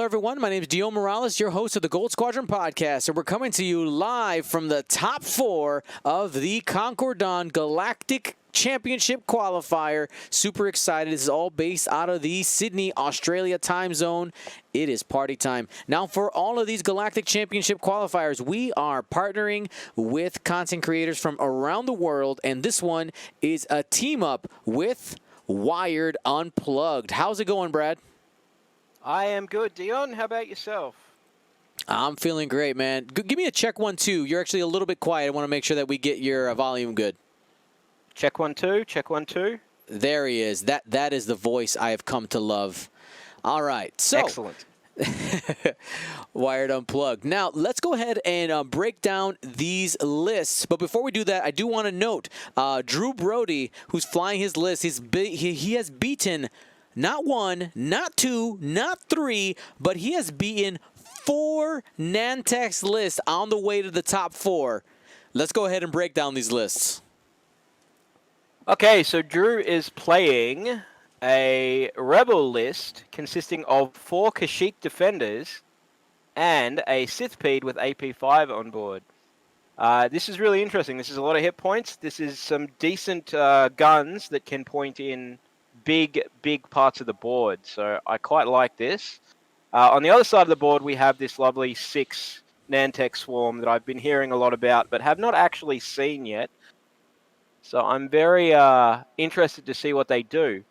everyone. My name is Dio Morales, your host of the Gold Squadron podcast, and we're coming to you live from the top 4 of the Concord Galactic Championship qualifier. Super excited. This is all based out of the Sydney, Australia time zone. It is party time. Now, for all of these Galactic Championship qualifiers, we are partnering with content creators from around the world, and this one is a team up with Wired Unplugged. How's it going, Brad? I am good. Dion, how about yourself? I'm feeling great, man. Give me a check 1, 2. You're actually a little bit quiet. I want to make sure that we get your volume good. Check 1, 2. Check 1, 2. There he is. That is the voice I have come to love. All right. So, excellent. Wired Unplugged. Now, let's go ahead and break down these lists. But before we do that, I do want to note Drew Brody, who's flying his list, he has beaten not 1, not 2, not 3, but he has beaten 4 Nantex lists on the way to the top 4. Let's go ahead and break down these lists. Okay, so Drew is playing a Rebel list consisting of 4 Kashyyyk defenders and a Sithpede with AP5 on board. This is really interesting. This is a lot of hit points. This is some decent guns that can point in big parts of the board. So I quite like this. On the other side of the board, we have this lovely 6 Nantex swarm that I've been hearing a lot about, but have not actually seen yet. So I'm very interested to see what they do.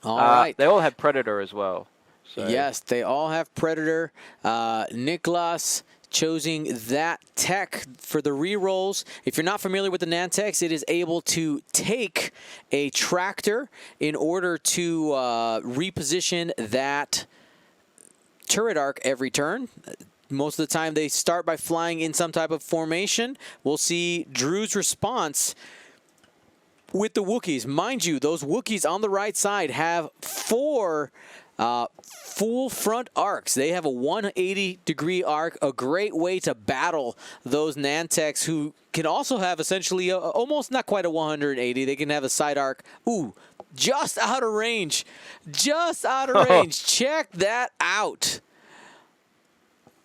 All right. They all have Predator as well. So. Yes, they all have Predator. Niklas choosing that tech for the rerolls. If you're not familiar with the Nantex, it is able to take a tractor in order to reposition that turret arc every turn. Most of the time they start by flying in some type of formation. We'll see Drew's response with the Wookiees. Mind you, those Wookiees on the right side have 4 full front arcs. They have a 180-degree arc, a great way to battle those Nantex who can also have essentially almost not quite a 180. They can have a side arc. Ooh, just out of range. Just out of range. Check that out.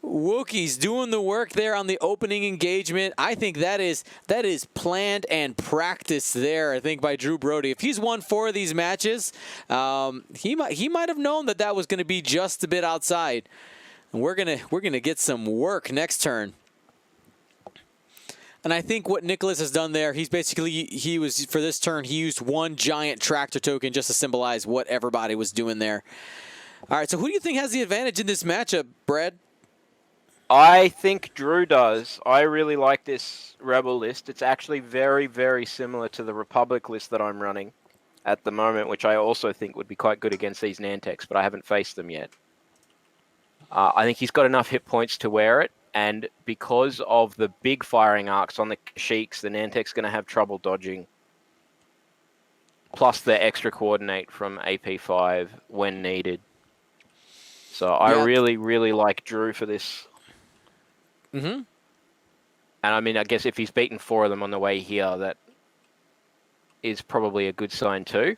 Wookiees doing the work there on the opening engagement. I think that is planned and practiced there, I think, by Drew Brody. If he's won 4 of these matches, he might have known that was going to be just a bit outside. And we're gonna get some work next turn. And I think what Niklas has done there, for this turn, he used 1 giant tractor token just to symbolize what everybody was doing there. All right, so who do you think has the advantage in this matchup, Brad? I think Drew does. I really like this Rebel list. It's actually very, very similar to the Republic list that I'm running at the moment, which I also think would be quite good against these Nantex, but I haven't faced them yet. I think he's got enough hit points to wear it, and because of the big firing arcs on the Kashyyks, the Nantex going to have trouble dodging. Plus the extra coordinate from AP5 when needed. So I really, really like Drew for this. Mm-hmm. And I mean, I guess if he's beaten 4 of them on the way here, that is probably a good sign too.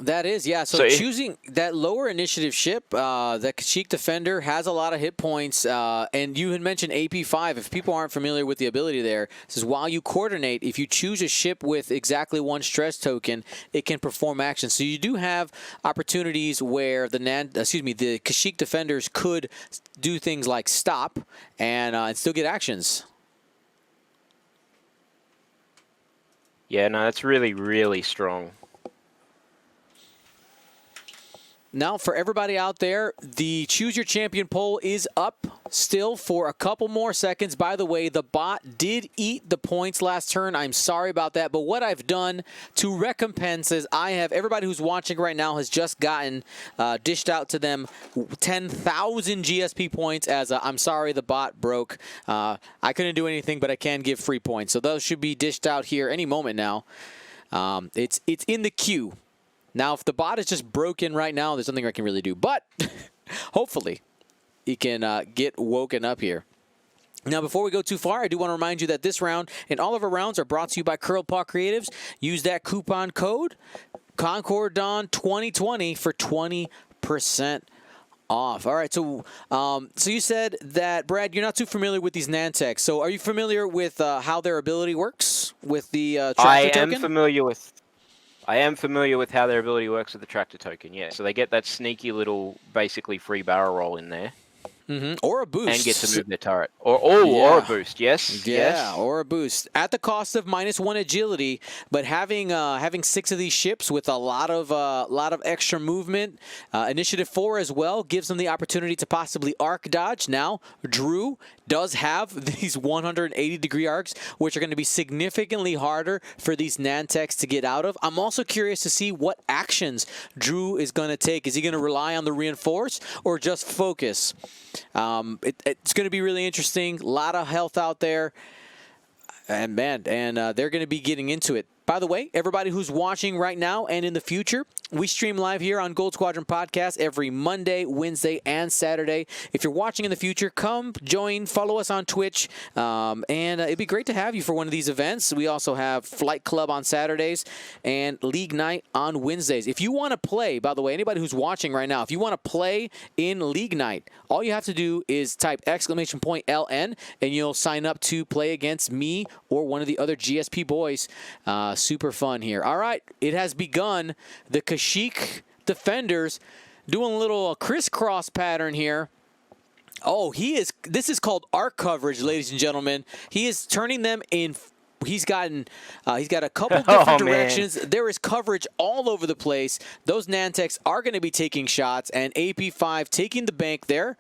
That is, yeah. So choosing that lower initiative ship, that Kashyyyk Defender has a lot of hit points. And you had mentioned AP5. If people aren't familiar with the ability there, it says while you coordinate, if you choose a ship with exactly 1 stress token, it can perform actions. So you do have opportunities where the Kashyyyk Defenders could do things like stop and still get actions. Yeah, no, that's really, really strong. Now, for everybody out there, the Choose Your Champion poll is up still for a couple more seconds. By the way, the bot did eat the points last turn. I'm sorry about that. But what I've done to recompense is everybody who's watching right now has just gotten dished out to them 10,000 GSP points as I'm sorry the bot broke. I couldn't do anything, but I can give free points. So those should be dished out here any moment now. It's in the queue. Now, if the bot is just broken right now, there's nothing I can really do. But hopefully he can get woken up here. Now, before we go too far, I do want to remind you that this round and all of our rounds are brought to you by Curl Paw Creatives. Use that coupon code Concord Dawn 2020 for 20% off. All right, so so you said that, Brad, you're not too familiar with these Nantex. So are you familiar with how their ability works with the tractor token? I am familiar with how their ability works with the tractor token, yeah. So they get that sneaky little, basically free barrel roll in there. Or a boost. And get to move their turret. Or a boost, yes. Yeah, yes. or a boost. At the cost of -1 agility, but having 6 of these ships with a lot of extra movement, initiative 4 as well, gives them the opportunity to possibly arc dodge. Now, Drew does have these 180-degree arcs, which are going to be significantly harder for these Nantex to get out of. I'm also curious to see what actions Drew is going to take. Is he going to rely on the reinforce or just focus? It's going to be really interesting. A lot of health out there. And, man, they're going to be getting into it. By the way, everybody who's watching right now and in the future, we stream live here on Gold Squadron Podcast every Monday, Wednesday, and Saturday. If you're watching in the future, come join, follow us on Twitch, and it'd be great to have you for one of these events. We also have Flight Club on Saturdays and League Night on Wednesdays. If you want to play, by the way, anybody who's watching right now, if you want to play in League Night, all you have to do is type !LN, and you'll sign up to play against me or one of the other GSP boys. Super fun here. All right, it has begun. The Kashyyyk defenders doing a little crisscross pattern here. Oh, this is called arc coverage, ladies and gentlemen. He is turning them in. He's got a couple different directions. Man. There is coverage all over the place. Those Nantex are going to be taking shots, and AP5 taking the bank there.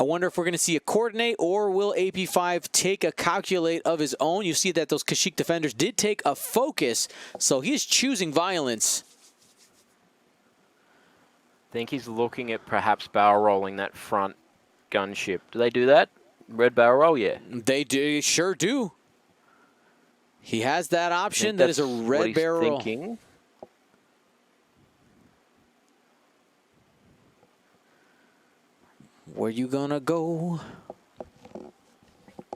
I wonder if we're going to see a coordinate, or will AP5 take a calculate of his own? You see that those Kashyyyk defenders did take a focus, so he is choosing violence. I think he's looking at perhaps barrel rolling that front gunship. Do they do that? Red barrel roll, yeah. They do, sure do. He has that option. That is a red barrel. Thinking. Where you gonna go?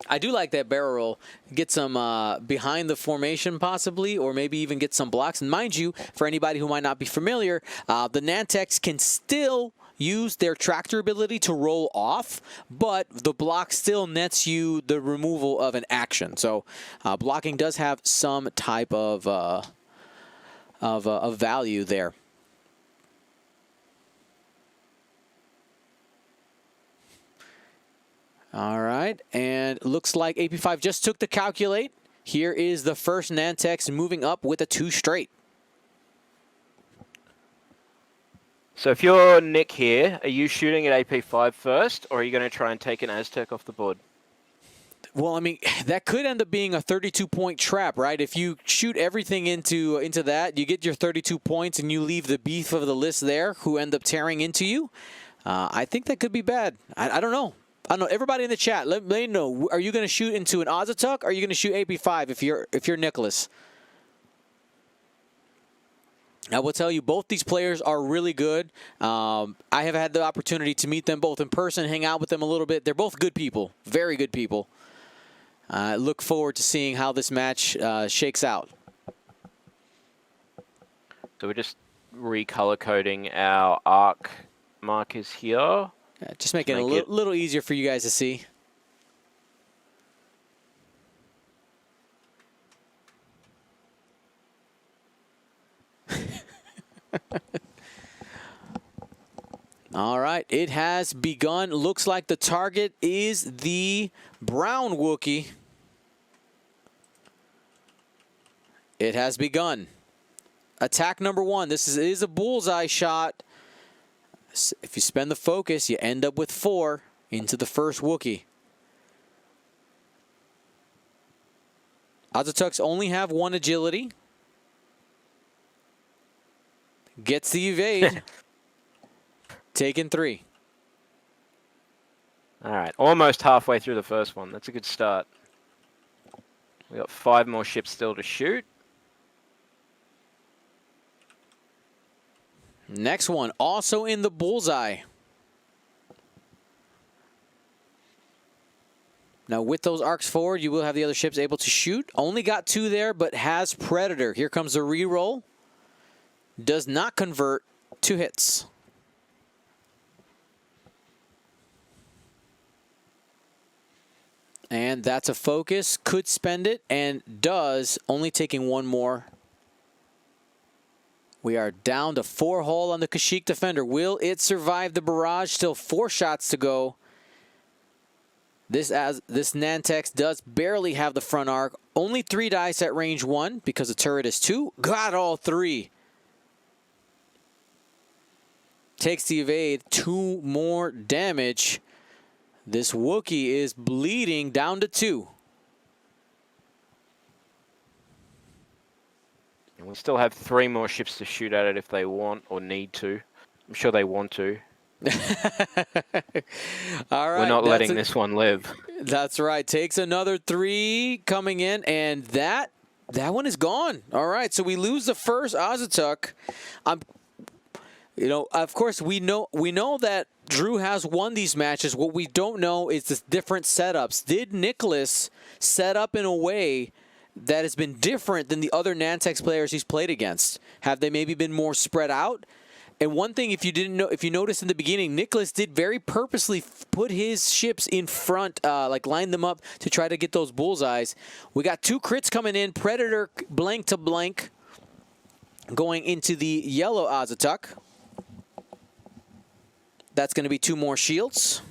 I do like that barrel roll. Get some behind the formation possibly, or maybe even get some blocks. And mind you, for anybody who might not be familiar, the Nantex can still use their tractor ability to roll off, but the block still nets you the removal of an action. So blocking does have some type of value there. All right, and looks like AP5 just took the calculate. Here is the first Nantex moving up with a 2 straight. So if you're Nick here, are you shooting at AP5 first, or are you going to try and take an Aztec off the board? Well, I mean, that could end up being a 32-point trap, right? If you shoot everything into that, you get your 32 points, and you leave the beef of the list there, who end up tearing into you. I think that could be bad. I don't know. I don't know. Everybody in the chat, let me know. Are you going to shoot into an Azatuk, or are you going to shoot AP5 if you're Niklas? I will tell you, both these players are really good. I have had the opportunity to meet them both in person, hang out with them a little bit. They're both good people, very good people. I look forward to seeing how this match shakes out. So we're just recolor coding our arc markers here. Yeah, just making it a little easier for you guys to see. All right, it has begun. Looks like the target is the brown Wookiee. It has begun. Attack number 1. This is a bullseye shot. If you spend the focus, you end up with 4 into the first Wookiee. Azatuks only have 1 agility. Gets the evade. Taken 3. All right, almost halfway through the first one. That's a good start. We got 5 more ships still to shoot. Next one, also in the bullseye. Now, with those arcs forward, you will have the other ships able to shoot. Only got 2 there, but has Predator. Here comes the reroll. Does not convert to hits. And that's a focus. Could spend it and does, only taking one more. We are down to 4 hull on the Kashyyyk Defender. Will it survive the barrage? Still 4 shots to go. This Nantex does barely have the front arc. Only 3 dice at range 1 because the turret is 2. Got all 3. Takes the evade. 2 more damage. This Wookiee is bleeding down to 2. And we still have 3 more ships to shoot at it if they want or need to. I'm sure they want to. All right. We're not letting this one live. That's right. Takes another 3 coming in, and that one is gone. All right. So we lose the first Azatuk. You know, of course, we know that Drew has won these matches. What we don't know is the different setups. Did Niklas set up in a way that has been different than the other Nantex players he's played against? Have they maybe been more spread out? And one thing, if you noticed in the beginning, Niklas did very purposely put his ships in front, like line them up to try to get those bullseyes. We got 2 crits coming in. Predator blank to blank going into the yellow Azatuk. That's going to be 2 more shields.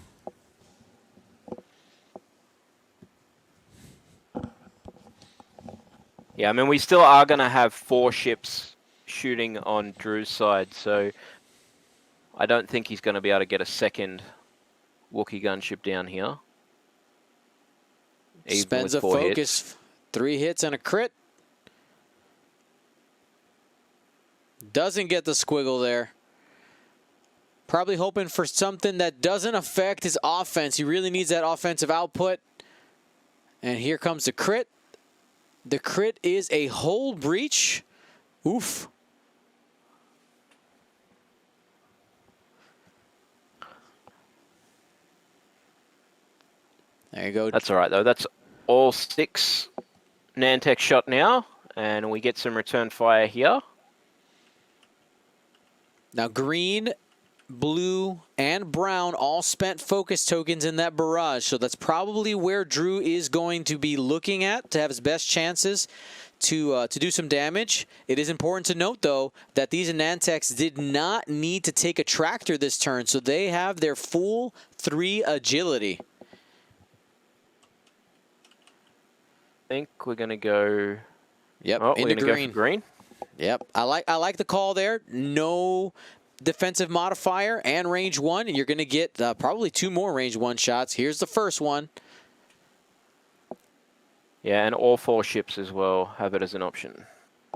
Yeah, I mean, we still are going to have 4 ships shooting on Drew's side, so I don't think he's going to be able to get a second Wookiee gunship down here. Spends a focus. 3 hits and a crit. Doesn't get the squiggle there. Probably hoping for something that doesn't affect his offense. He really needs that offensive output. And here comes the crit. The crit is a hull breach. Oof. There you go. That's all right, though. That's all 6 Nantex shot now. And we get some return fire here. Now, green, blue, and brown all spent focus tokens in that barrage. So that's probably where Drew is going to be looking at to have his best chances to do some damage. It is important to note, though, that these Nantex did not need to take a tractor this turn. So they have their full 3 agility. I think we're going to go... Yep, oh, into we're going to go for green. Yep, I like the call there. No defensive modifier and range 1, and you're going to get probably 2 more range 1 shots. Here's the first one. Yeah, and all 4 ships as well have it as an option.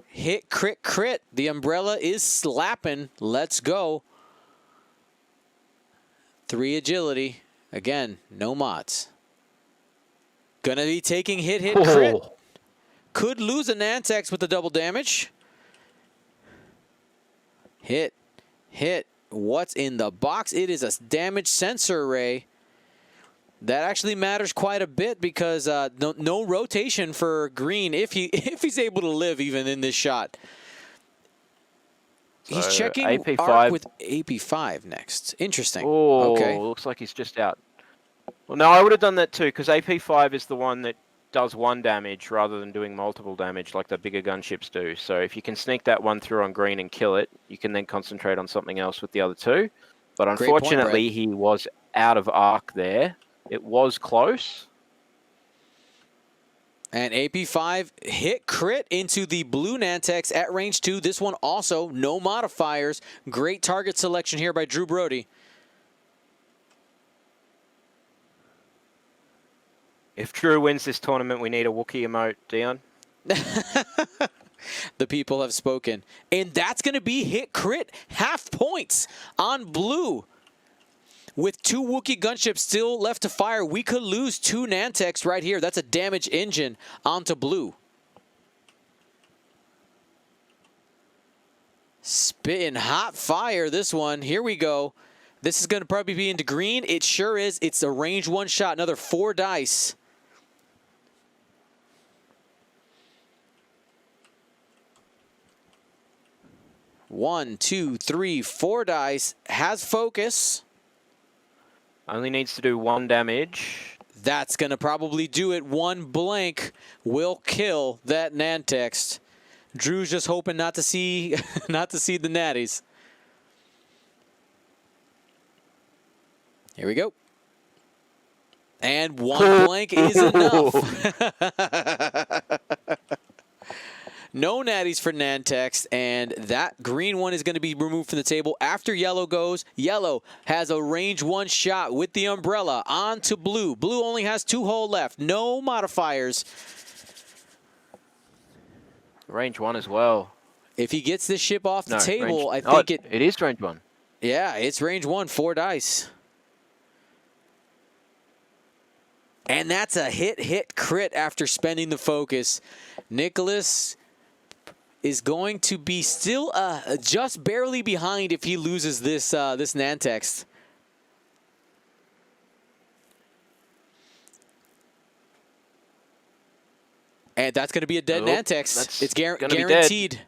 Hit, crit, crit. The umbrella is slapping. Let's go. 3 agility. Again, no mods. Gonna be taking hit, hit, crit. Could lose a Nantex with the double damage. Hit, hit. What's in the box? It is a damage sensor array. That actually matters quite a bit because no rotation for green if he's able to live even in this shot. So he's checking AP5 arc with AP5 next. Interesting. Oh, okay. Looks like he's just out. Well, no, I would have done that too because AP5 is the one that does 1 damage rather than doing multiple damage like the bigger gunships do. So if you can sneak that one through on green and kill it, you can then concentrate on something else with the other 2. But unfortunately, he was out of arc there. It was close. And AP5 hit crit into the blue Nantex at range 2. This one also no modifiers. Great target selection here by Drew Brody. If Drew wins this tournament, we need a Wookiee emote, Dion. The people have spoken. And that's going to be hit crit. Half points on blue. With 2 Wookiee gunships still left to fire, we could lose 2 Nantex right here. That's a damage engine onto blue. Spitting hot fire, this one. Here we go. This is going to probably be into green. It sure is. It's a range 1 shot. Another 4 dice. 1, 2, 3, 4 dice. Has focus. Only needs to do 1 damage. That's going to probably do it. 1 blank will kill that Nantex. Drew's just hoping not to see not to see the natties. Here we go. And 1 blank is enough. No natties for Nantex, and that green one is going to be removed from the table. After yellow goes, yellow has a range 1 shot with the umbrella on to blue. Blue only has 2 hole left. No modifiers. Range 1 as well. If he gets this ship off the table, range, I think it is range 1. Yeah, it's range 1, 4 dice. And that's a hit crit after spending the focus. Niklas is going to be still just barely behind if he loses this this Nantex. And that's going to be a dead Nantex. It's guaranteed.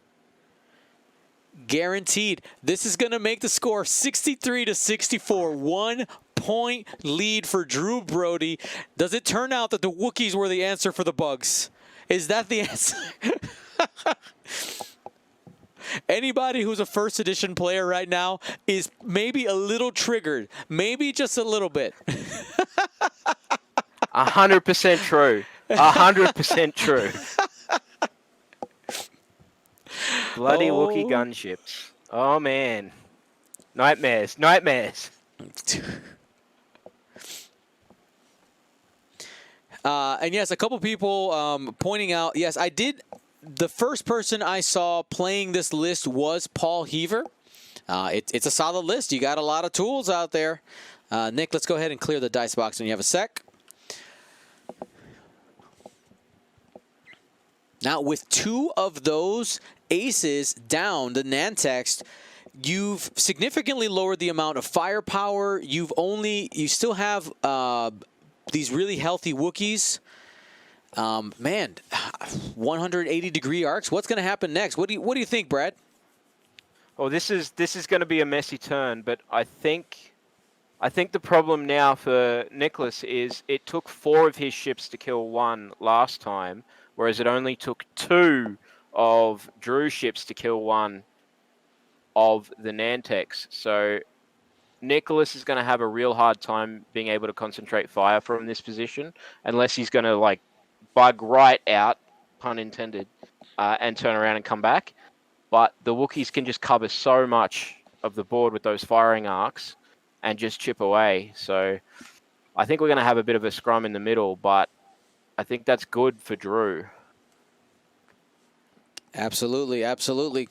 Guaranteed. This is going to make the score 63-64. 1 point lead for Drew Brody. Does it turn out that the Wookiees were the answer for the bugs? Is that the answer? Anybody who's a first edition player right now is maybe a little triggered. Maybe just a little bit. 100% true. 100% true. Bloody Wookiee gunships. Oh, man. Nightmares. Nightmares. And yes, a couple people pointing out, yes, I did. The first person I saw playing this list was Paul Heaver. It's a solid list. You got a lot of tools out there. Nick, let's go ahead and clear the dice box when you have a sec. Now, with 2 of those aces down, the Nantex, you've significantly lowered the amount of firepower. You still have these really healthy Wookiees. Man, 180-degree arcs. What's going to happen next? What do you think, Brad? Well, this is going to be a messy turn, but I think the problem now for Niklas is it took 4 of his ships to kill 1 last time, whereas it only took 2 of Drew's ships to kill 1 of the Nantex. So Niklas is going to have a real hard time being able to concentrate fire from this position, unless he's going to bug right out, pun intended, and turn around and come back. But the Wookiees can just cover so much of the board with those firing arcs and just chip away. So I think we're going to have a bit of a scrum in the middle, but I think that's good for Drew. Absolutely, absolutely.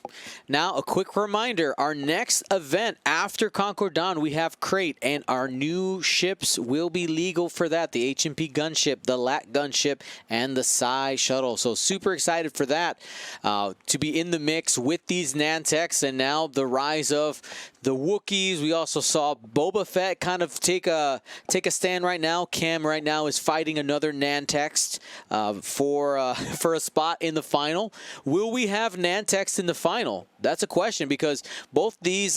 Now, a quick reminder, our next event after Concord Dawn, we have Crate, and our new ships will be legal for that. The HMP gunship, the LAT gunship, and the Psy shuttle. So super excited for that, to be in the mix with these Nantex, and now the rise of the Wookiees. We also saw Boba Fett kind of take a stand right now. Cam right now is fighting another Nantex for a spot in the final. Will we have Nantex in the final? That's a question, because both these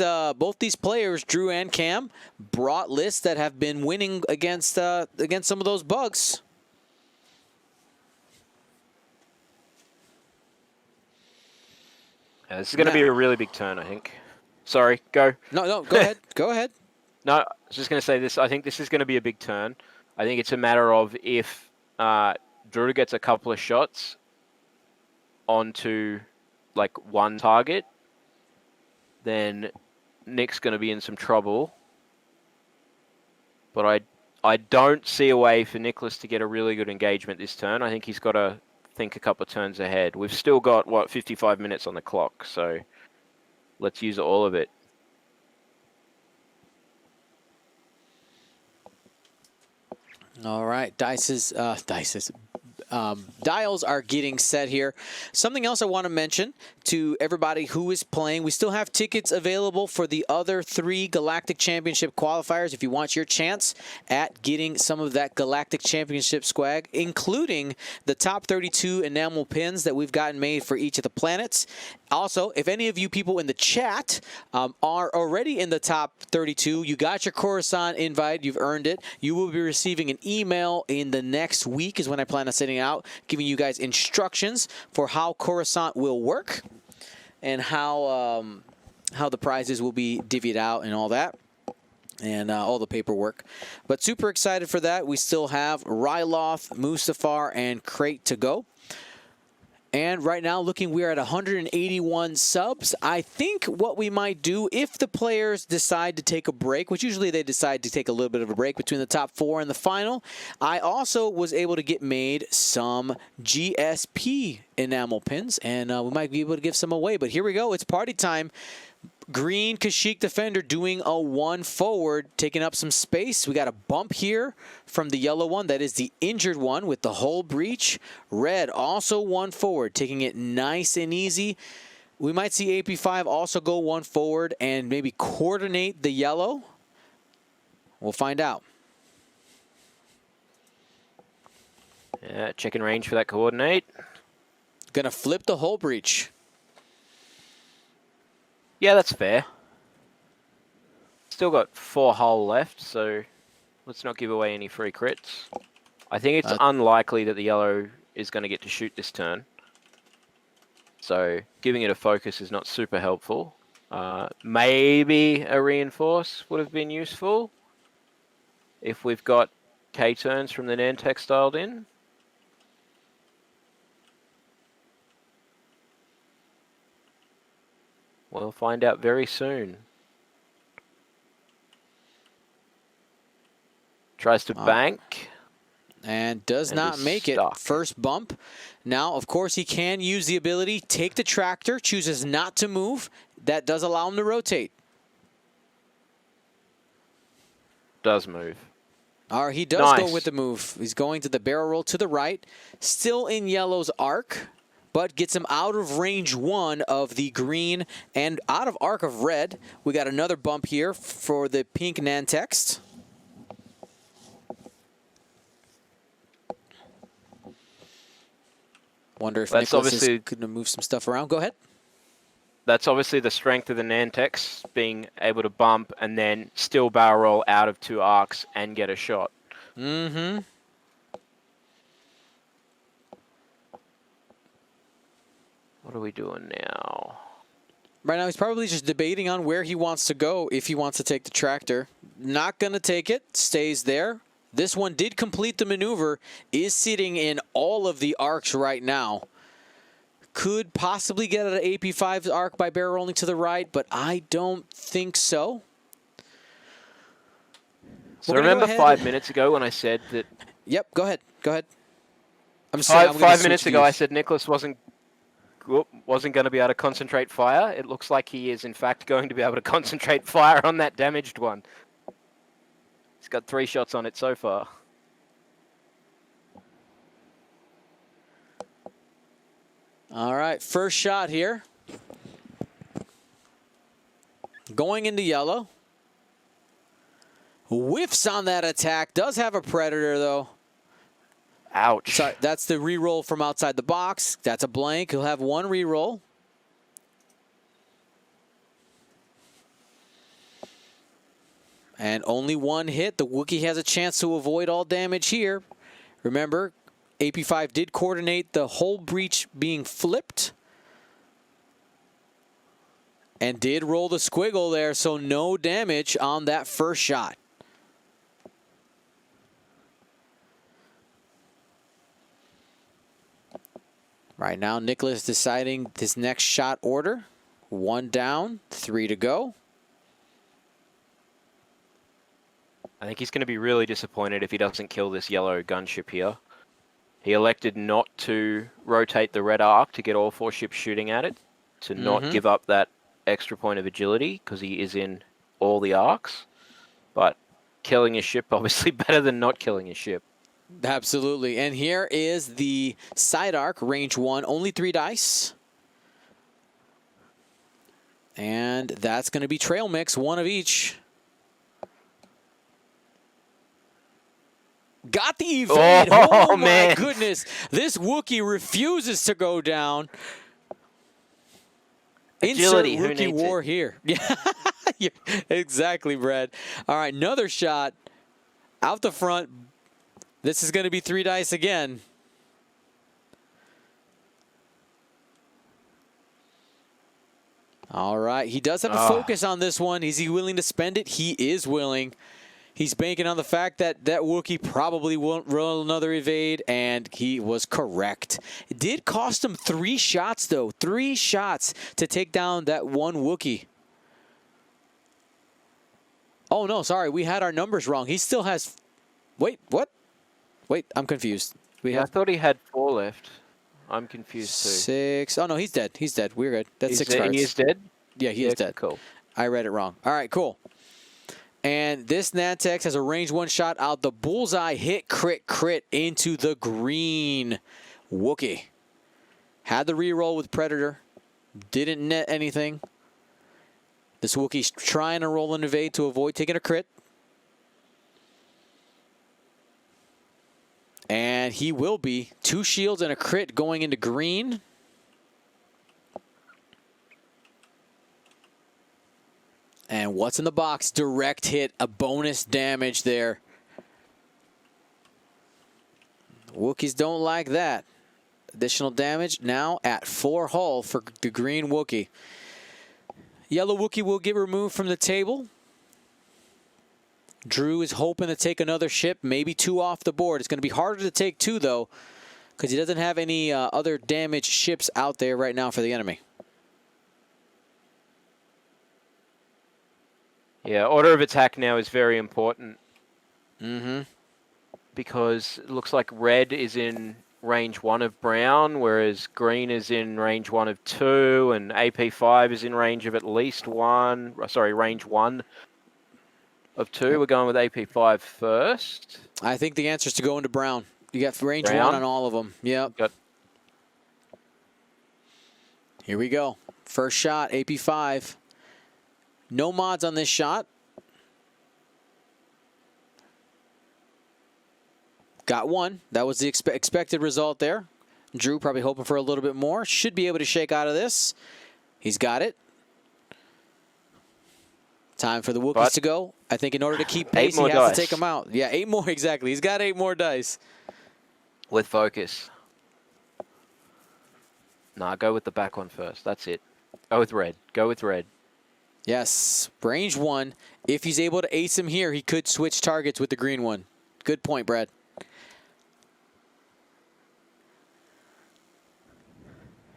players, Drew and Cam, brought lists that have been winning against some of those bugs. This is going to be a really big turn, I think. Sorry, go. No, go ahead. Go ahead. No, I was just going to say this. I think this is going to be a big turn. I think it's a matter of if Drew gets a couple of shots onto one target, then Nick's going to be in some trouble. But I don't see a way for Niklas to get a really good engagement this turn. I think he's got to think a couple of turns ahead. We've still got 55 minutes on the clock, so let's use all of it. All right, dials are getting set here. Something else I want to mention to everybody who is playing, we still have tickets available for the other 3 Galactic Championship qualifiers if you want your chance at getting some of that Galactic Championship swag, including the top 32 enamel pins that we've gotten made for each of the planets. Also, if any of you people in the chat are already in the top 32, you got your Coruscant invite, you've earned it. You will be receiving an email in the next week is when I plan on sending out, giving you guys instructions for how Coruscant will work and how the prizes will be divvied out and all that. And all the paperwork. But super excited for that. We still have Ryloth, Mustafar, and Crate to go. And right now, we are at 181 subs. I think what we might do, if the players decide to take a break, which usually they decide to take a little bit of a break between the top 4 and the final, I also was able to get made some GSP enamel pins, and we might be able to give some away. But here we go. It's party time. Green Kashyyyk Defender doing a 1 forward, taking up some space. We got a bump here from the yellow one. That is the injured one with the hull breach. Red also 1 forward, taking it nice and easy. We might see AP5 also go 1 forward and maybe coordinate the yellow. We'll find out. Yeah, checking range for that coordinate. Gonna flip the hull breach. Yeah, that's fair. Still got 4 hull left, so let's not give away any free crits. I think it's unlikely that the yellow is going to get to shoot this turn. So giving it a focus is not super helpful. Maybe a reinforce would have been useful if we've got K-turns from the Nantex dialed in. We'll find out very soon. Tries to bank. And does not make it. First bump. Now, of course, he can use the ability, take the tractor, chooses not to move. That does allow him to rotate. Does move. Or he does go with the move. He's going to the barrel roll to the right. Still in yellow's arc, but gets him out of range 1 of the green and out of arc of red. We got another bump here for the pink Nantex. Wonder if Niklas is going to move some stuff around. Go ahead. That's obviously the strength of the Nantex, being able to bump and then still barrel roll out of 2 arcs and get a shot. Mm-hmm. What are we doing now? Right now, he's probably just debating on where he wants to go if he wants to take the tractor. Not going to take it. Stays there. This one did complete the maneuver. Is sitting in all of the arcs right now. Could possibly get at an AP5's arc by barrel rolling to the right, but I don't think so. So remember 5 minutes ago when I said that... Yep, go ahead. Go ahead. I'm sorry. 5 minutes ago I said Niklas wasn't going to be able to concentrate fire. It looks like he is, in fact, going to be able to concentrate fire on that damaged one. He's got 3 shots on it so far. All right, first shot here. Going into yellow. Whiffs on that attack. Does have a Predator, though. Ouch. Sorry, that's the reroll from outside the box. That's a blank. He'll have 1 reroll. And only 1 hit. The Wookiee has a chance to avoid all damage here. Remember, AP5 did coordinate the hull breach being flipped. And did roll the squiggle there, so no damage on that first shot. Right now, Niklas deciding his next shot order. 1 down, 3 to go. I think he's going to be really disappointed if he doesn't kill this yellow gunship here. He elected not to rotate the red arc to get all 4 ships shooting at it, to not give up that extra point of agility, because he is in all the arcs. But killing a ship, obviously better than not killing a ship. Absolutely. And here is the side arc, range 1, only 3 dice. And that's going to be trail mix, 1 of each. Got the evade. Oh my man. Goodness. This Wookiee refuses to go down. Agility, Insert who rookie needs war it? here. Yeah, exactly, Brad. All right, another shot out the front. This is going to be 3 dice again. All right, he does have a focus on this one. Is he willing to spend it? He is willing. He's banking on the fact that that Wookiee probably won't roll another evade, and he was correct. It did cost him 3 shots, though. 3 shots to take down that one Wookiee. Oh, no, sorry. We had our numbers wrong. He still has... Wait, what? Wait, I'm confused. I thought he had 4 left. I'm confused too. 6. Oh, no, he's dead. He's dead. We're good. That's 6 cards. He is dead? Yeah, he is dead. Cool. I read it wrong. All right, cool. And this Nantex has a range 1 shot out the bullseye, hit, crit into the green Wookiee. Had the reroll with Predator. Didn't net anything. This Wookiee's trying to roll an evade to avoid taking a crit. And he will be. 2 shields and a crit going into green. And what's in the box? Direct hit, a bonus damage there. Wookiees don't like that. Additional damage now at 4 hull for the green Wookiee. Yellow Wookiee will get removed from the table. Drew is hoping to take another ship, maybe 2 off the board. It's going to be harder to take 2, though, because he doesn't have any other damaged ships out there right now for the enemy. Yeah, order of attack now is very important. Mm-hmm. Because it looks like red is in range 1 of brown, whereas green is in range 1 of 2, and AP5 is in range of at least 1. Sorry, range 1 of 2. We're going with AP5 first. I think the answer is to go into brown. You got range Brown? 1 on all of them. Yep. Got Here we go. First shot, AP5. No mods on this shot. Got 1. That was the expected result there. Drew probably hoping for a little bit more. Should be able to shake out of this. He's got it. Time for the Wookiees to go. I think in order to keep pace, he has to take them out. Yeah, 8 more exactly. He's got 8 more dice. with focus. Nah, go with the back one first. That's it. Go with red. Go with red. Yes, range 1. If he's able to ace him here, he could switch targets with the green one. Good point, Brad.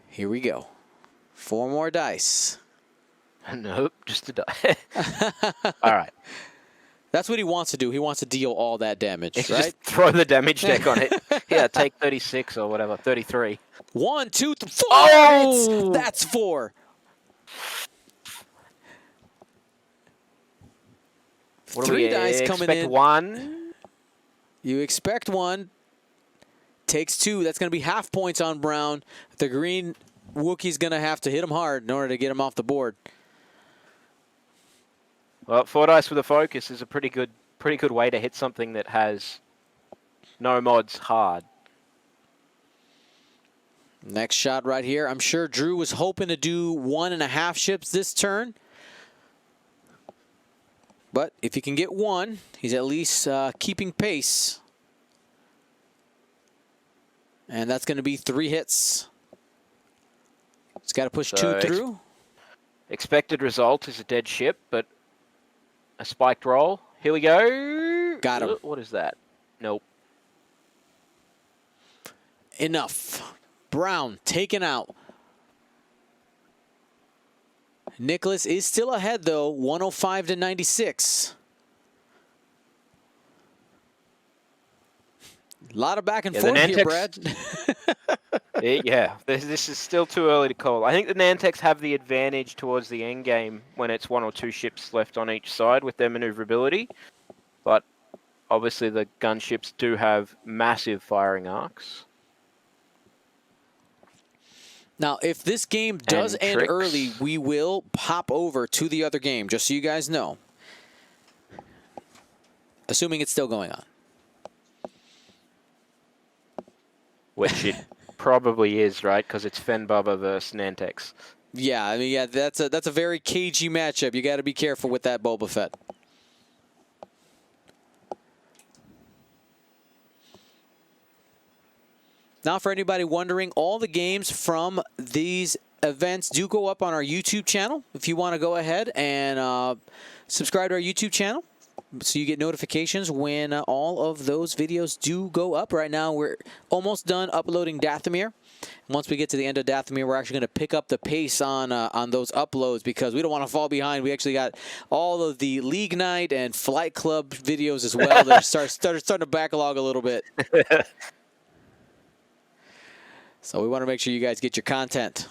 Here we go. 4 more dice. Nope, just a die. All right. That's what he wants to do. He wants to deal all that damage, right? Just throw the damage deck on it. Yeah, take 36 or whatever, 33. 1, 2, 3, 4. Oh! That's 4. What 3 dice coming in. Expect 1. You expect 1. Takes 2. That's going to be half points on Brown. The green Wookiee's going to have to hit him hard in order to get him off the board. Well, 4 dice with a focus is a pretty good way to hit something that has no mods hard. Next shot right here. I'm sure Drew was hoping to do 1.5 ships this turn. But if he can get 1, he's at least keeping pace. And that's going to be 3 hits. He's got to push 2 through. Expected result is a dead ship, but a spiked roll. Here we go. Got him. What is that? Nope. Enough. Brown taken out. Niklas is still ahead, though, 105 to 96. A lot of back and forth here, Brad. Yeah, this is still too early to call. I think the Nantex have the advantage towards the end game when it's 1 or 2 ships left on each side with their maneuverability. But obviously the gunships do have massive firing arcs. Now, if this game does end early, we will pop over to the other game, just so you guys know. Assuming it's still going on. Which it probably is, right? Because it's Fen Bubba versus Nantex. Yeah, I mean, yeah, that's a very cagey matchup. You got to be careful with that Boba Fett. Now, for anybody wondering, all the games from these events do go up on our YouTube channel. If you want to go ahead and subscribe to our YouTube channel so you get notifications when all of those videos do go up. Right now, we're almost done uploading Dathomir. Once we get to the end of Dathomir, we're actually going to pick up the pace on those uploads because we don't want to fall behind. We actually got all of the League Night and Flight Club videos as well. They're starting to backlog a little bit. So we want to make sure you guys get your content.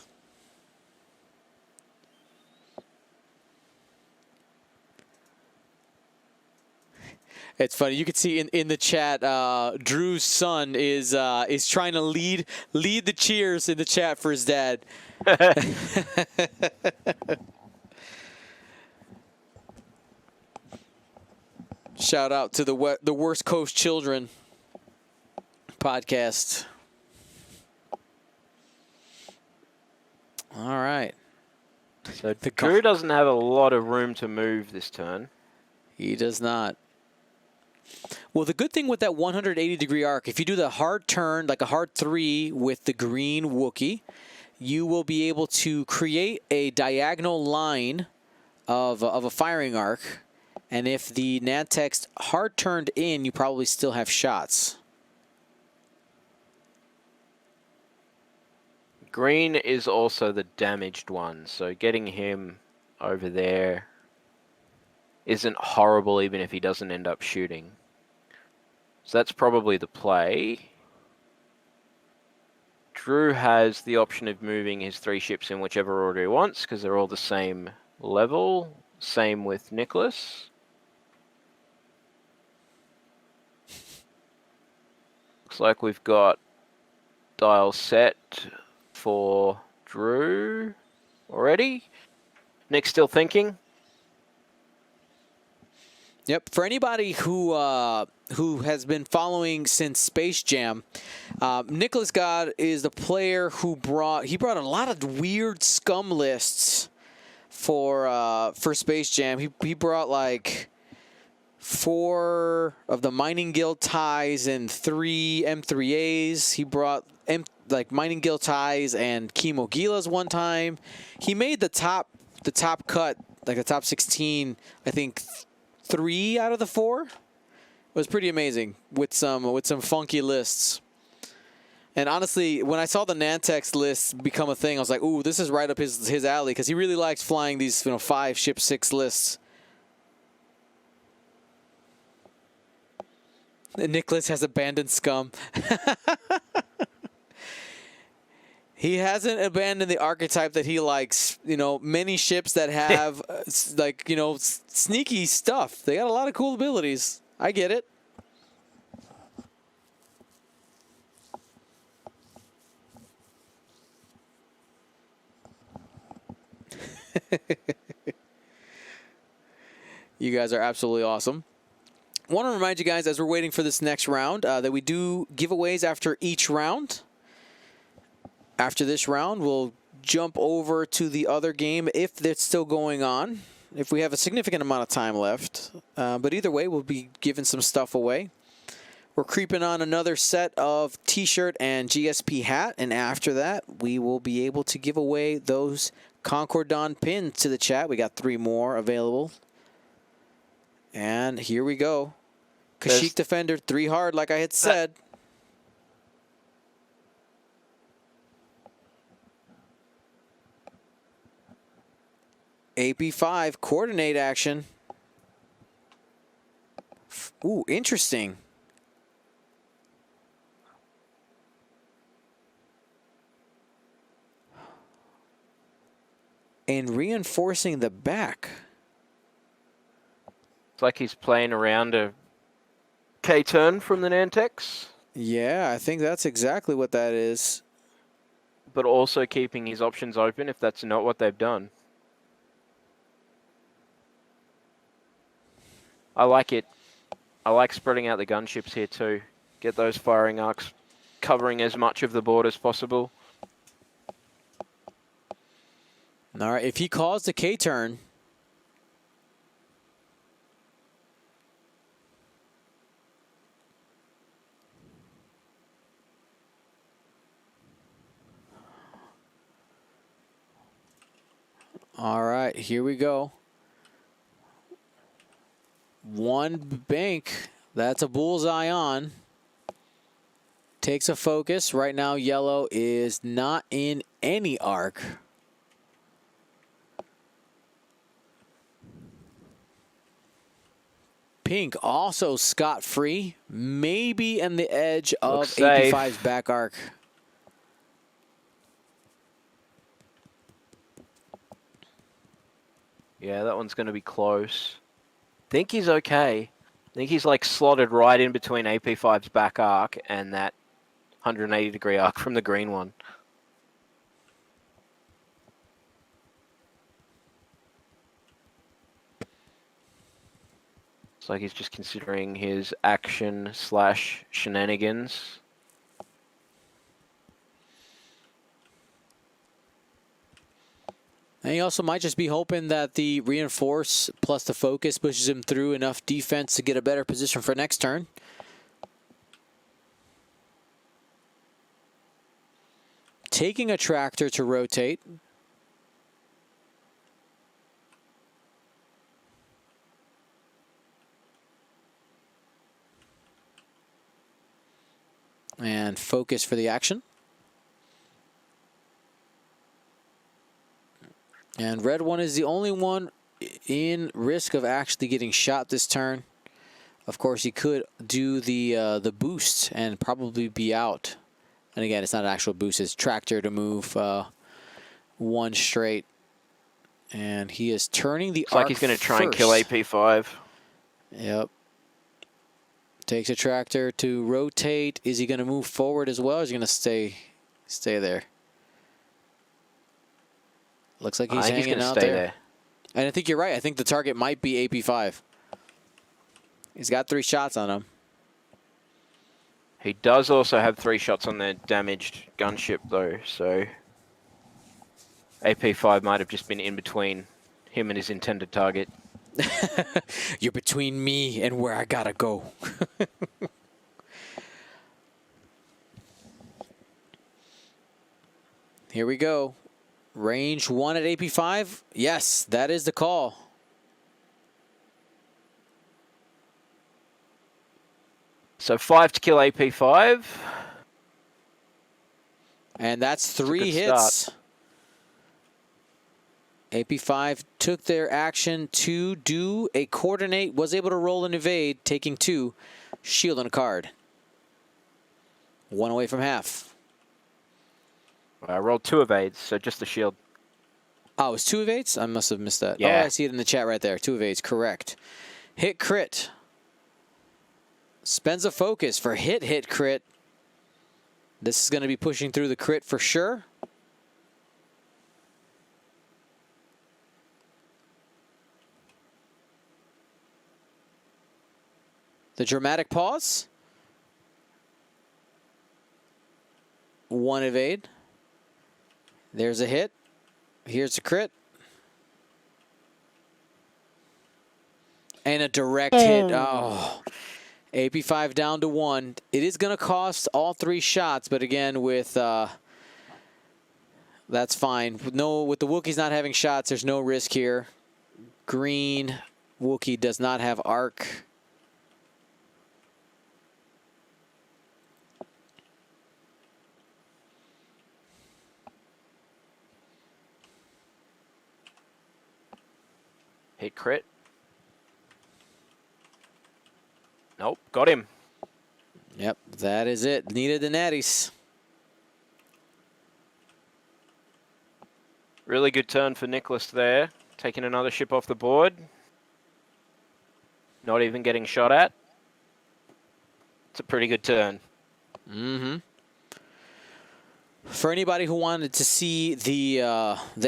It's funny. You can see in the chat, Drew's son is trying to lead the cheers in the chat for his dad. Shout out to the Worst Coast Children podcast. All right. So Drew doesn't have a lot of room to move this turn. He does not. Well, the good thing with that 180-degree arc, if you do the hard turn, like a hard 3 with the green Wookiee, you will be able to create a diagonal line of a firing arc. And if the Nantex hard turned in, you probably still have shots. Green is also the damaged one, so getting him over there isn't horrible even if he doesn't end up shooting. So that's probably the play. Drew has the option of moving his 3 ships in whichever order he wants because they're all the same level. Same with Niklas. Looks like we've got dial set for Drew already. Nick's still thinking. Yep. For anybody who has been following since Space Jam, Nicholas God is the player who brought a lot of weird scum lists for Space Jam. He brought like 4 of the Mining Guild ties and 3 M3As. He brought Mining Guild ties and Chemo Gilas one time. He made the top cut, like the top 16, I think 3 out of the 4. It was pretty amazing with some funky lists. And honestly, when I saw the Nantex lists become a thing, I was like, "Ooh, this is right up his alley," because he really likes flying these 5 ship 6 lists. And Nicholas has abandoned scum. He hasn't abandoned the archetype that he likes. Many ships that have sneaky stuff. They got a lot of cool abilities. I get it. You guys are absolutely awesome. I want to remind you guys, as we're waiting for this next round, that we do giveaways after each round. After this round, we'll jump over to the other game if it's still going on, if we have a significant amount of time left. But either way, we'll be giving some stuff away. We're creeping on another set of T-shirt and GSP hat, and after that, we will be able to give away those Concord Dawn pins to the chat. We got 3 more available. And here we go. Kashyyyk Defender, 3 hard, like I had said. AP5, coordinate action. Ooh, interesting. And reinforcing the back. It's like he's playing around a K-turn from the Nantex. Yeah, I think that's exactly what that is. But also keeping his options open if that's not what they've done. I like it. I like spreading out the gunships here too. Get those firing arcs covering as much of the board as possible. All right, if he calls the K turn, all right, here we go. One bank, that's a bullseye on. Takes a focus. Right now, yellow is not in any arc. Pink also scot-free, maybe in the edge of Looks safe. AP5's back arc. Yeah, that one's going to be close. Think he's okay. I think he's like slotted right in between AP5's back arc and that 180-degree arc from the green one. It's like he's just considering his action / shenanigans. And he also might just be hoping that the reinforce plus the focus pushes him through enough defense to get a better position for next turn. Taking a tractor to rotate. And focus for the action. And red one is the only one in risk of actually getting shot this turn. Of course, he could do the boost and probably be out. And again, it's not an actual boost, it's tractor to move one straight. And he is turning the Looks arc like he's going to try first. and kill AP5. Yep. Takes a tractor to rotate. Is he going to move forward as well, or is he going to stay there? Looks like he's hanging out there. And I think you're right. I think the target might be AP5. He's got 3 shots on him. He does also have 3 shots on the damaged gunship, though, so AP5 might have just been in between him and his intended target. You're between me and where I gotta go. Here we go. Range 1 at AP5. Yes, that is the call. So 5 to kill AP5. And that's 3 hits. Start. AP5 took their action to do a coordinate, was able to roll and evade, taking 2, shield on a card. 1 away from half. I rolled 2 evades, so just the shield. Oh, it's 2 evades? I must have missed that. Yeah. Oh, I see it in the chat right there. 2 evades, correct. Hit crit. Spends a focus for hit crit. This is going to be pushing through the crit for sure. The dramatic pause. 1 evade. There's a hit. Here's a crit. And a direct hit. Oh. AP5 down to 1. It is going to cost all 3 shots, but again, with that's fine. With the Wookiees not having shots, there's no risk here. Green Wookiee does not have arc. Hit crit. Nope, got him. Yep, that is it. Needed the natties. Really good turn for Niklas there. Taking another ship off the board. Not even getting shot at. It's a pretty good turn. Mm-hmm. For anybody who wanted to see the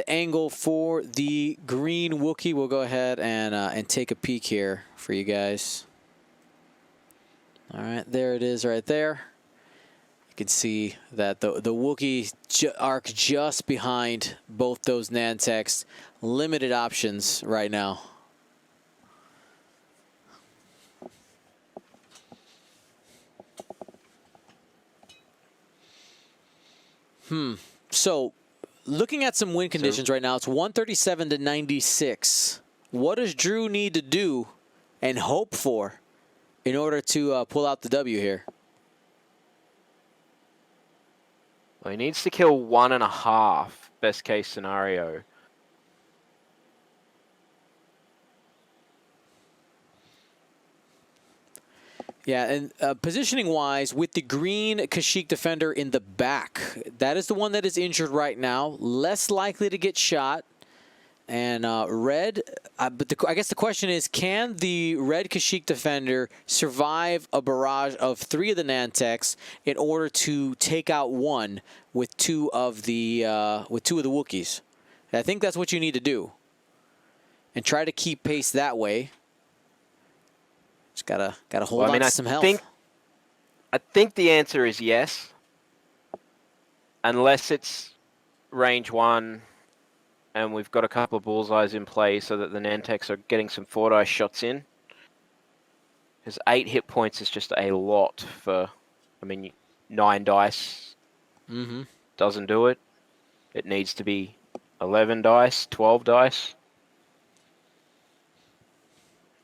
angle for the green Wookiee, we'll go ahead and take a peek here for you guys. All right, there it is right there. You can see that the Wookiee arc just behind both those Nantex. Limited options right now. So, looking at some win conditions right now, it's 137 to 96. What does Drew need to do and hope for in order to pull out the W here? Well, he needs to kill 1.5, best case scenario. Yeah, and positioning-wise, with the green Kashyyyk defender in the back, that is the one that is injured right now, less likely to get shot. And red, but I guess the question is, can the red Kashyyyk defender survive a barrage of 3 of the Nantex in order to take out one with two of the Wookiees? And I think that's what you need to do, and try to keep pace that way. Just gotta hold on to some health. I think the answer is yes, unless it's range 1. And we've got a couple of bullseyes in play so that the Nantex are getting some 4-dice shots in. Because 8 hit points is just a lot for, 9 dice doesn't do it. It needs to be 11 dice, 12 dice.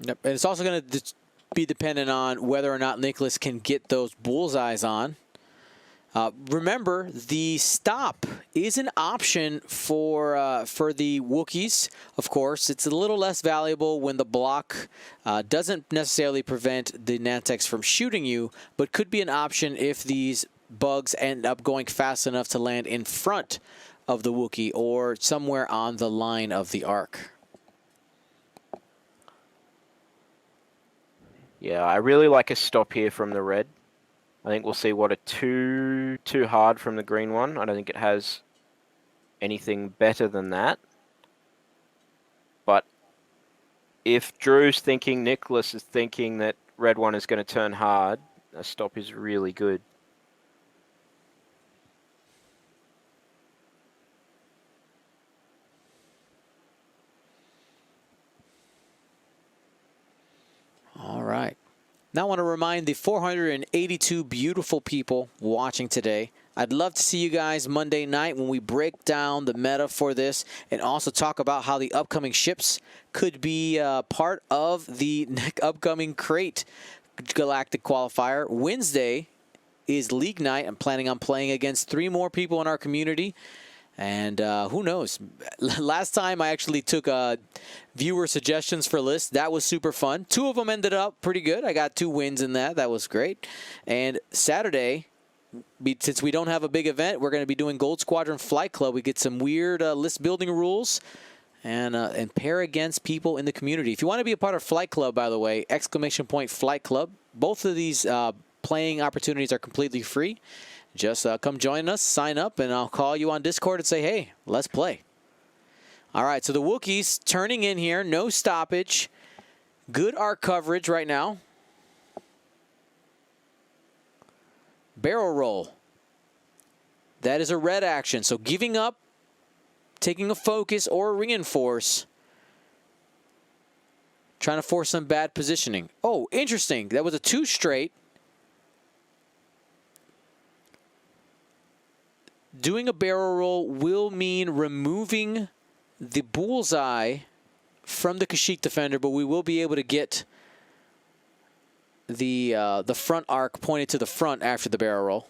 Yep, and it's also going to be dependent on whether or not Niklas can get those bullseyes on. Remember, the stop is an option for the Wookiees. Of course, it's a little less valuable when the block doesn't necessarily prevent the Nantex from shooting you, but could be an option if these bugs end up going fast enough to land in front of the Wookiee or somewhere on the line of the arc. Yeah, I really like a stop here from the red. I think we'll see what a too hard from the green one. I don't think it has anything better than that. But if Drew's thinking, Niklas is thinking that red one is going to turn hard, a stop is really good. All right. Now I want to remind the 482 beautiful people watching today, I'd love to see you guys Monday night when we break down the meta for this and also talk about how the upcoming ships could be part of the upcoming Crate Galactic Qualifier. Wednesday is League Night. I'm planning on playing against 3 more people in our community. And who knows? Last time I actually took viewer suggestions for lists. That was super fun. 2 of them ended up pretty good. I got 2 wins in that. That was great. And Saturday, since we don't have a big event, we're going to be doing Gold Squadron Flight Club. We get some weird list building rules and pair against people in the community. If you want to be a part of Flight Club, by the way, ! Flight Club. Both of these playing opportunities are completely free. Just come join us, sign up, and I'll call you on Discord and say, hey, let's play. All right, so the Wookiees turning in here. No stoppage. Good arc coverage right now. Barrel roll. That is a red action. So giving up, taking a focus or a reinforce. Trying to force some bad positioning. Oh, interesting. That was a 2 straight. Doing a barrel roll will mean removing the bullseye from the Kashyyyk defender, but we will be able to get the front arc pointed to the front after the barrel roll.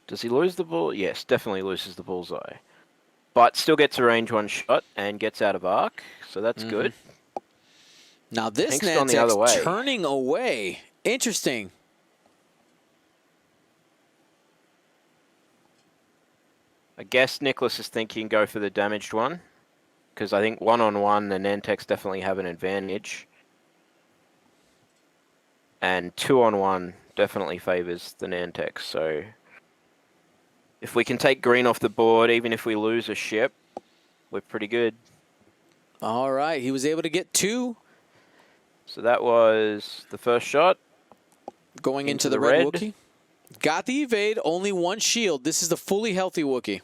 Does he lose the bull? Yes, definitely loses the bullseye. But still gets a range 1 shot and gets out of arc, so that's good. Now this Hank's gone the other way. Nantex turning away. Interesting. I guess Niklas is thinking go for the damaged one, because I think 1-on-1 the Nantex definitely have an advantage. And 2-on-1 definitely favors the Nantex, so if we can take green off the board, even if we lose a ship, we're pretty good. All right, he was able to get 2. So that was the first shot. Going into the red Wookiee. Got the evade, only one shield. This is the fully healthy Wookiee.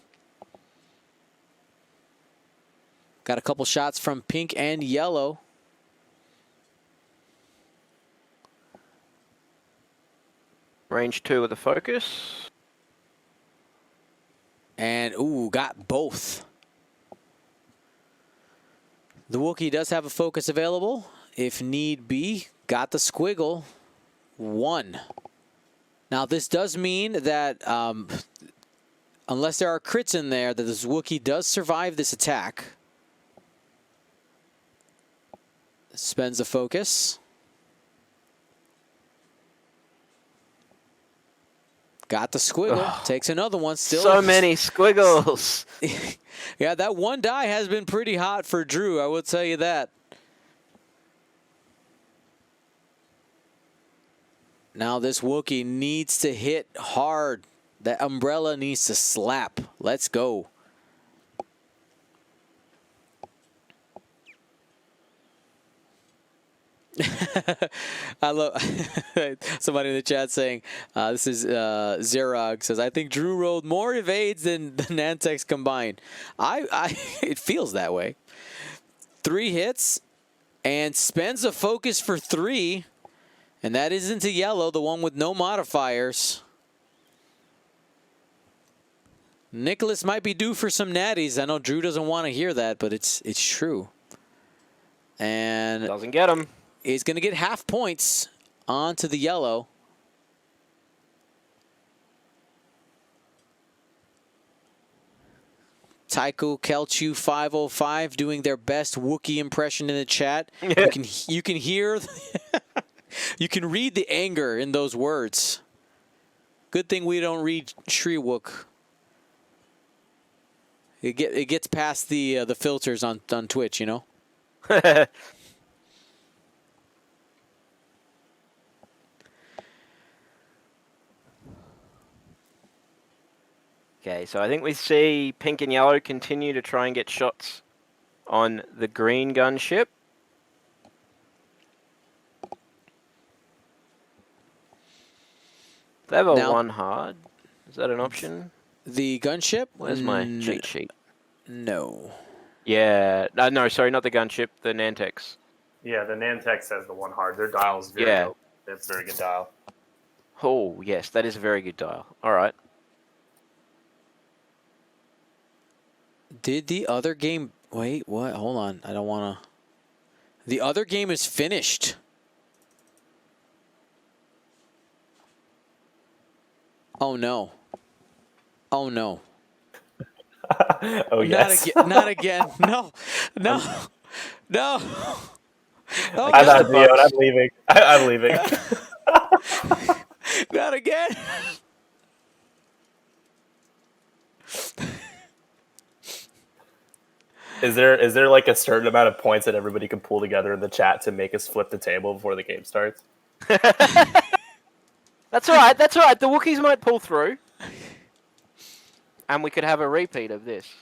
Got a couple shots from pink and yellow. Range 2 with a focus. And, ooh, got both. The Wookiee does have a focus available, if need be. Got the squiggle. 1. Now, this does mean that unless there are crits in there, that this Wookiee does survive this attack. Spends the focus. Got the squiggle. Oh, takes another one. Still so many squiggles. Yeah, that one die has been pretty hot for Drew, I will tell you that. Now this Wookiee needs to hit hard. That umbrella needs to slap. Let's go. I love somebody in the chat saying, this is Zerog says, I think Drew rolled more evades than the Nantex combined. It feels that way. 3 hits and spends a focus for 3. And that is into yellow, the one with no modifiers. Niklas might be due for some natties. I know Drew doesn't want to hear that, but it's true. And doesn't get him. He's going to get half points onto the yellow. Tycho Kelchu 505 doing their best Wookiee impression in the chat. You can hear, you can read the anger in those words. Good thing we don't read Shriwook. It gets past the filters on Twitch, you know. Okay, so I think we see pink and yellow continue to try and get shots on the green gunship. They have a now, 1 hard. Is that an option? The gunship? Where's my cheat sheet? No. Yeah. No, sorry, not the gunship. The Nantex. Yeah, the Nantex has the 1 hard. Their dial is very open. It's a very good dial. Oh, yes, that is a very good dial. All right. Did the other game... Wait, what? Hold on. I don't want to... The other game is finished. Oh, no. Oh, no. Oh, yes. Not again. No. No. No. Oh, I'm not Leo. I'm leaving. I'm leaving. Not again. Is there like a certain amount of points that everybody can pull together in the chat to make us flip the table before the game starts? That's all right. That's all right. The Wookiees might pull through, and we could have a repeat of this.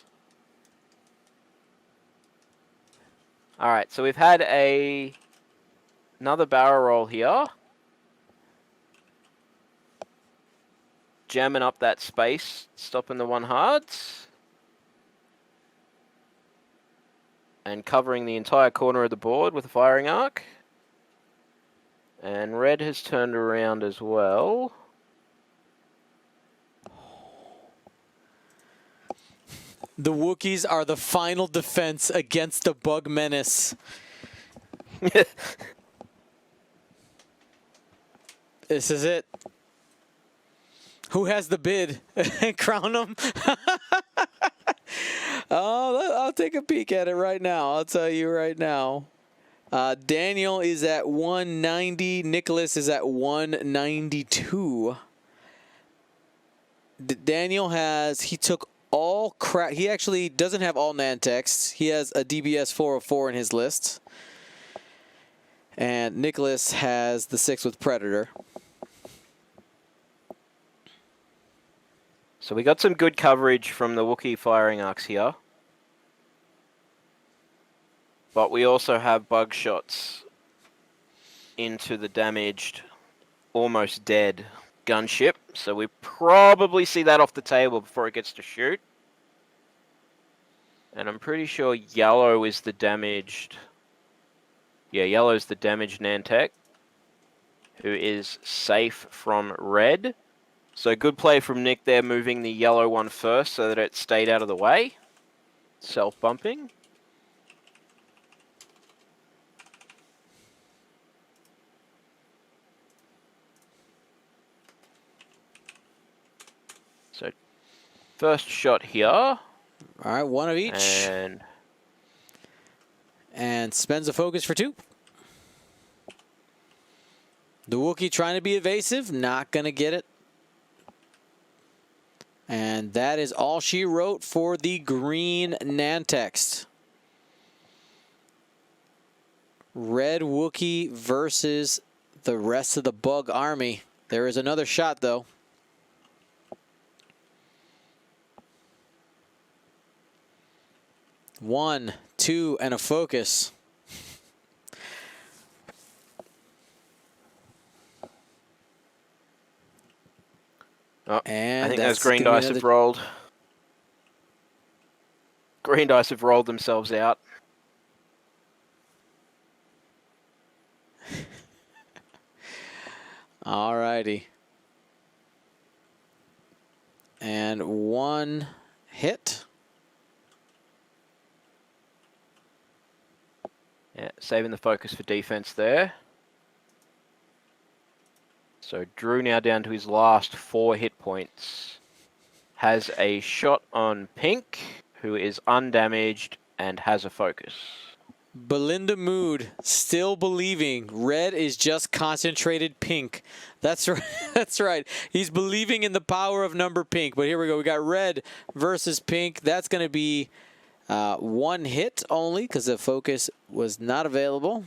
All right. So we've had another barrel roll here, jamming up that space, stopping the 1 hards. And covering the entire corner of the board with a firing arc. And red has turned around as well. The Wookiees are the final defense against the bug menace. This is it. Who has the bid? Crown them. Oh, I'll take a peek at it right now. I'll tell you right now. Daniel is at 190. Niklas is at 192. Daniel he took all crap. He actually doesn't have all Nantex. He has a DBS 404 in his list. And Niklas has the 6 with Predator. So we got some good coverage from the Wookiee firing arcs here. But we also have bug shots into the damaged, almost dead gunship. So we probably see that off the table before it gets to shoot. And I'm pretty sure yellow is the damaged... Yeah, yellow is the damaged Nantek, who is safe from red. So good play from Nick there, moving the yellow one first so that it stayed out of the way. Self-bumping. So first shot here. All right, one of each. And spends a focus for 2. The Wookiee trying to be evasive, not going to get it. And that is all she wrote for the green Nantex. Red Wookiee versus the rest of the Bug Army. There is another shot, though. One, two, and a focus. Oh, and I think those green dice have rolled. Green dice have rolled themselves out. All righty. And one hit. Yeah, saving the focus for defense there. So Drew now down to his last 4 hit points. Has a shot on Pink, who is undamaged and has a focus. Belinda Mood still believing red is just concentrated pink. That's right. That's right. He's believing in the power of number pink. But here we go. We got red versus pink. That's going to be 1 hit only because the focus was not available.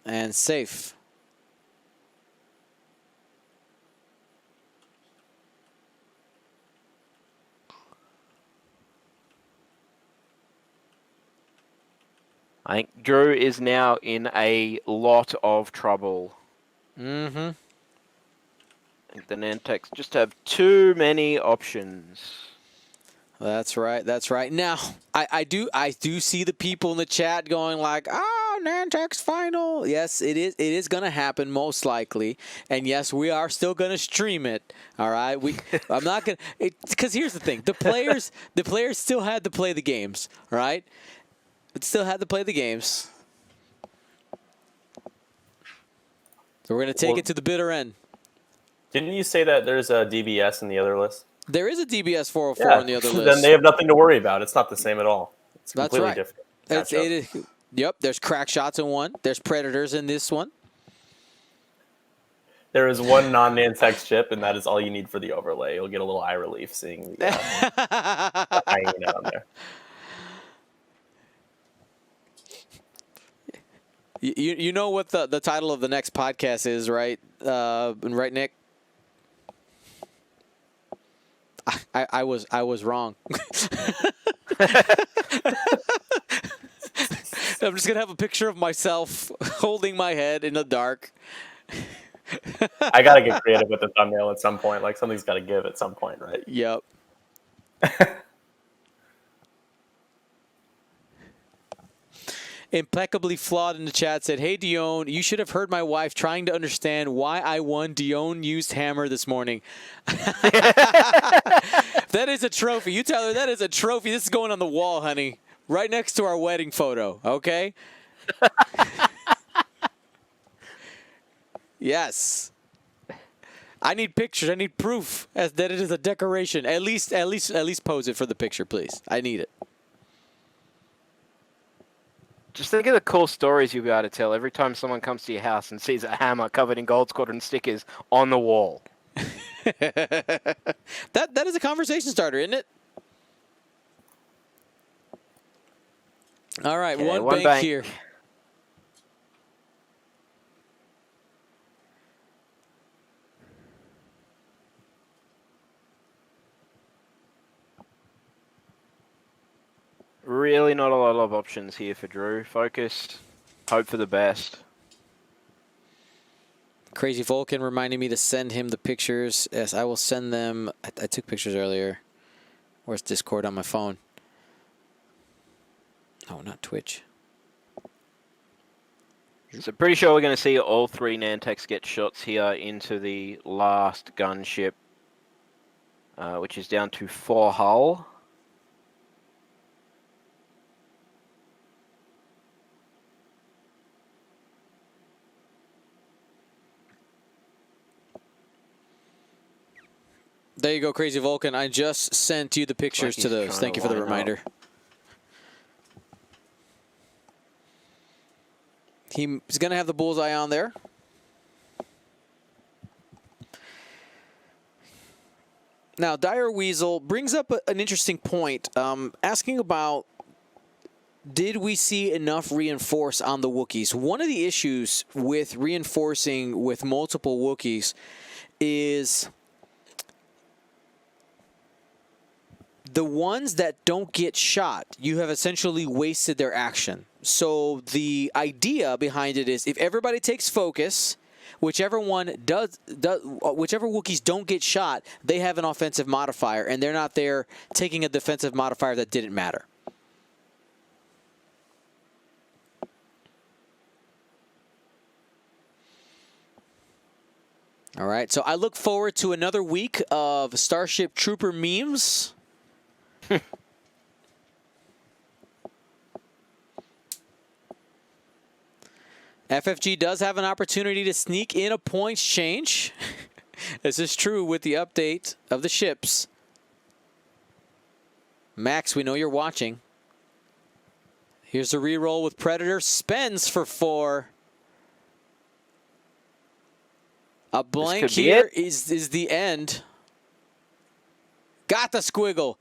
And safe. I think Drew is now in a lot of trouble. Mm-hmm. I think the Nantex just have too many options. That's right. That's right. Now, I do see the people in the chat going like, Nantex final. Yes, it is. It is going to happen most likely. And yes, we are still going to stream it. All right. I'm not going to, because here's the thing. The players still had to play the games. All right. It still had to play the games. So we're going to take it to the bitter end. Didn't you say that there's a DBS in the other list? There is a DBS 404 on the other list. Then they have nothing to worry about. It's not the same at all. It's completely different. Yep, there's crack shots in one. There's predators in this one. There is one non-Nantex chip, and that is all you need for the overlay. You'll get a little eye relief seeing the hyena on there. You know what the title of the next podcast is, right? Right, Nick? I was wrong. I'm just gonna have a picture of myself holding my head in the dark. I gotta get creative with the thumbnail at some point. Like something's gotta give at some point, right? Yep. Impeccably Flawed in the chat said, "Hey Dion, you should have heard my wife trying to understand why I won Dion used hammer this morning." That is a trophy. You tell her that is a trophy. This is going on the wall, honey. Right next to our wedding photo, okay? Yes. I need pictures. I need proof that it is a decoration. At least pose it for the picture, please. I need it. Just think of the cool stories you'll be able to tell every time someone comes to your house and sees a hammer covered in Gold Squadron stickers on the wall. That is a conversation starter, isn't it? All right, Okay, one bank here. Really not a lot of options here for Drew. Focused. hope for the best. Crazy Vulcan reminded me to send him the pictures. Yes, I will send them. I took pictures earlier. Where's Discord on my phone? Oh, not Twitch. So pretty sure we're going to see all 3 Nantex get shots here into the last gunship, which is down to 4 hull. There you go, Crazy Vulcan. I just sent you the pictures to those. Thank you for the reminder. He's going to have the bullseye on there. Now, Dire Weasel brings up an interesting point, asking about, did we see enough reinforce on the Wookiees? One of the issues with reinforcing with multiple Wookiees is the ones that don't get shot, you have essentially wasted their action. So the idea behind it is if everybody takes focus, whichever Wookiees don't get shot, they have an offensive modifier, and they're not there taking a defensive modifier that didn't matter. All right, so I look forward to another week of Starship Trooper memes. FFG does have an opportunity to sneak in a points change. This is true with the update of the ships. Max, we know you're watching. Here's the reroll with Predator. Spends for 4. A blank here is the end. Got the squiggle.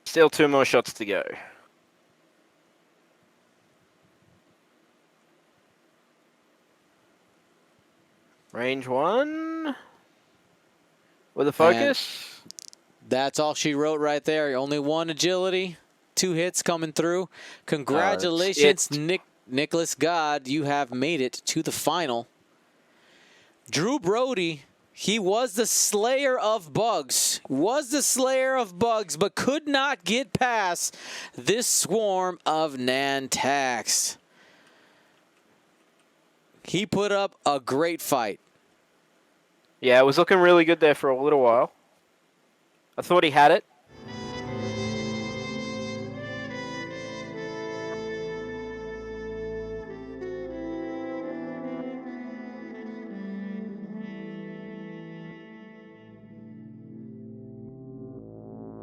Still 2 more shots to go. Range 1. With a focus. And that's all she wrote right there. Only 1 agility. 2 hits coming through. Congratulations, Nicholas God. You have made it to the final. Drew Brody. He was the slayer of bugs. But could not get past this swarm of Nantex. He put up a great fight. Yeah, it was looking really good there for a little while. I thought he had it.